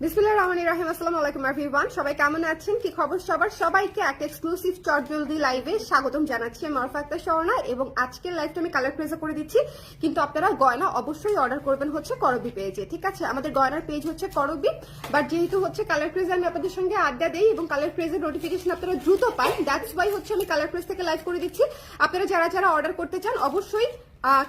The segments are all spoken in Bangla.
বিসমিল্লাহির রহমানির রহিম। আসসালামু আলাইকুম এভরিওয়ান, সবাই কেমন আছেন? কি খবর সবার? সবাইকে একটা এক্সক্লুসিভ চটজলদি লাইভে স্বাগতম জানাচ্ছি। আমি মারুফা আক্তার স্বর্ণা এবং আজকের লাইভটা আমি কালার প্রেজে করে দিচ্ছি, কিন্তু আপনারা গয়না অবশ্যই অর্ডার করবেন হচ্ছে করবি পেজে, ঠিক আছে? আমাদের গয়নার পেজ হচ্ছে করবি, বাট যেহেতু হচ্ছে কালার প্রেজে আমি আপনাদের সঙ্গে আড্ডা দেই এবং কালার প্রেজের নোটিফিকেশন আপনারা দ্রুত পান, দ্যাটস ওয়াই হচ্ছে আমি কালার প্রেজ থেকে লাইভ করে দিচ্ছি। আপনারা যারা যারা অর্ডার করতে চান অবশ্যই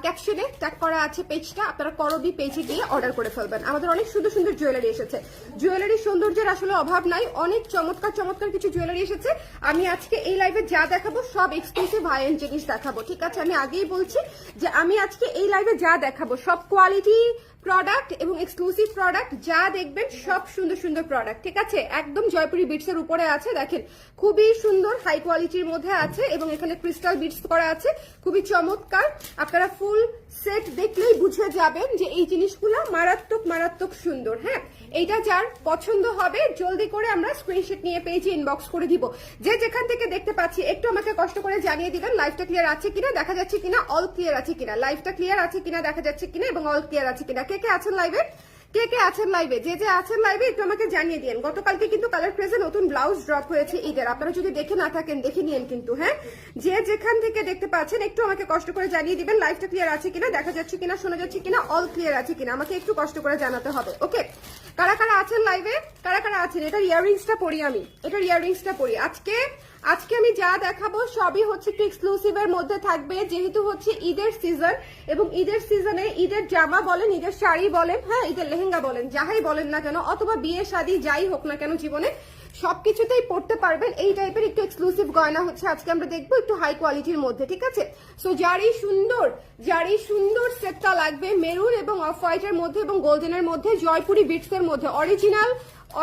ক্যাপশনে ট্যাগ করা আছে পেজটা, আপনারা করবি পেজে গিয়ে অর্ডার করে ফেলবেন। আমাদের অনেক সুন্দর সুন্দর জুয়েলারি এসেছে, জুয়েলারি সৌন্দর্যের আসলে অভাব নাই, অনেক চমৎকার চমৎকার কিছু জুয়েলারি এসেছে। আমি আজকে এই লাইভে যা দেখাবো সব এক্সক্লুসিভ হাই এন্ড জিনিস দেখাবো, ঠিক আছে? আমি আগেই বলছি যে আমি আজকে এই লাইভে যা দেখাবো সব কোয়ালিটি প্রোডাক্ট এবং এক্সক্লুসিভ প্রোডাক্ট, যা দেখবেন সব সুন্দর সুন্দর প্রোডাক্ট, ঠিক আছে? একদম জয়পুরি বিটস এর উপরে আছে, দেখেন খুবই সুন্দর হাই কোয়ালিটির মধ্যে আছে এবং এখানে ক্রিস্টাল বিটস করা আছে, খুবই চমৎকার। আপনারা ফুল সেট দেখলেই বুঝে যাবেন যে এই জিনিসগুলো মারাত্মক মারাত্মক সুন্দর। হ্যাঁ, এইটা যার পছন্দ হবে জলদি করে আমরা স্ক্রিনশট নিয়ে পেজে ইনবক্স করে দিব। যে যেখান থেকে দেখতে পাচ্ছি একটু আমাকে কষ্ট করে জানিয়ে দিবেন লাইভটা ক্লিয়ার আছে কিনা, দেখা যাচ্ছে কিনা, অল ক্লিয়ার আছে কিনা, লাইভটা ক্লিয়ার আছে কিনা, দেখা যাচ্ছে কিনা এবং অল ক্লিয়ার আছে কিনা। কে কে আছেন লাইভে? কে কে আছেন লাইভে? যে যে আছেন লাইভে একটু আমাকে জানিয়ে দিন। গতকালকে কিন্তু কালার প্রেজে নতুন ব্লাউজ ড্রপ হয়েছে ঈদের, আপনারা যদি দেখে না থাকেন দেখে নিন কিন্তু। হ্যাঁ, যে যেখান থেকে দেখতে পাচ্ছেন একটু আমাকে কষ্ট করে জানিয়ে দিবেন লাইভটা ক্লিয়ার আছে কিনা, দেখা যাচ্ছে কিনা, শোনা যাচ্ছে কিনা, অল ক্লিয়ার আছে কিনা, আমাকে একটু কষ্ট করে জানাতে হবে। ওকে, কারা কারা আছেন লাইভে? কারা কারা আছেন? এটার ইয়াররিংসটা পরি, আমি এটার ইয়াররিংসটা পরি। আজকে আমি যা দেখাবো সবই হচ্ছে একটু এক্সক্লুসিভ এর মধ্যে থাকবে, যেহেতু হচ্ছে ঈদের সিজন এবং ঈদের সিজনে ঈদের জামা বলেন, ঈদের শাড়ি বলেন, হ্যাঁ ঈদের লেহেঙ্গা বলেন, যাহাই বলেন না কেন, অথবা বিয়ে শাদী যাই হোক না কেন জীবনে সবকিছুতেই পড়তে পারবেন এই টাইপের একটু এক্সক্লুসিভ গয়না হচ্ছে আজকে আমরা দেখবো একটু হাই কোয়ালিটির মধ্যে, ঠিক আছে? সো যারই সুন্দর সেটটা লাগবে মেরুন এবং অফ হোয়াইটের মধ্যে এবং গোল্ডেনের মধ্যে, জয়পুরি বিটস এর মধ্যে,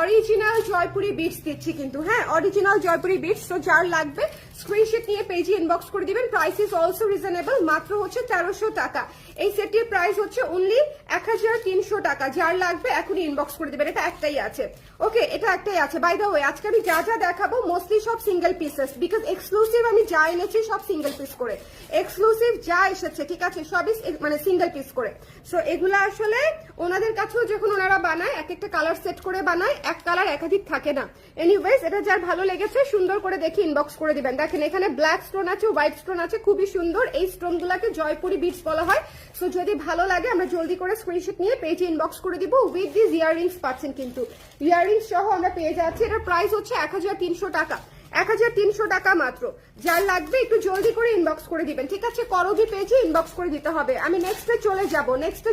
অরিজিনাল জয়পুরি বিটস দিচ্ছি কিন্তু, হ্যাঁ অরিজিনাল জয়পুরি বিটস। তো যার লাগবে স্ক্রিনশট নিয়ে পেজে ইনবক্স করে দিবেন। প্রাইস ইজ অলসো রিজনেবল, মাত্র হচ্ছে 1300 টাকা। এই সেটটির প্রাইস হচ্ছে অনলি 1300 টাকা। যার লাগবে এখনই ইনবক্স করে দিবেন। এটা একটাই আছে, ওকে, এটা একটাই আছে। বাই দ্য ওয়ে আজকে আমি যা যা দেখাবো মোস্টলি সব সিঙ্গেল পিসেস, বিকজ এক্সক্লুসিভ আমি যা এনেছি সব সিঙ্গেল পিস করে, এক্সক্লুসিভ যা এসেছে ঠিক আছে সবই মানে সিঙ্গেল পিস করে। সো এগুলো আসলে ওনাদের কাছেও যখন ওনারা বানায় এক একটা কালার সেট করে বানায়, এক কালার একাধিক থাকে না। এনিওয়েজ এটা যার ভালো লেগেছে সুন্দর করে দেখে ইনবক্স করে দিবেন। দেখেন এখানে ব্ল্যাক স্টোন আছে, হোয়াইট স্টোন আছে, খুবই সুন্দর। এই স্টোন গুলাকে জয়পুরি বিটস বলা হয়। সো যদি ভালো লাগে আমরা জলদি করে স্ক্রিনশট নিয়ে পেজে ইনবক্স করে দিব। উইথ দিস ইয়াররিংস পাচ্ছেন কিন্তু, ইয়াররিংস সহ আমরা পেয়ে যাচ্ছি। এটার প্রাইস হচ্ছে 1300 টাকা, 1300 টাকা মাত্র। যার লাগবে একটু জলদি করে ইনবক্স করে দিবেন, ঠিক আছে? করবি পেজে ইনবক্স করে দিতে হবে। আমি নেক্সটে চলে যাব। নেক্সটে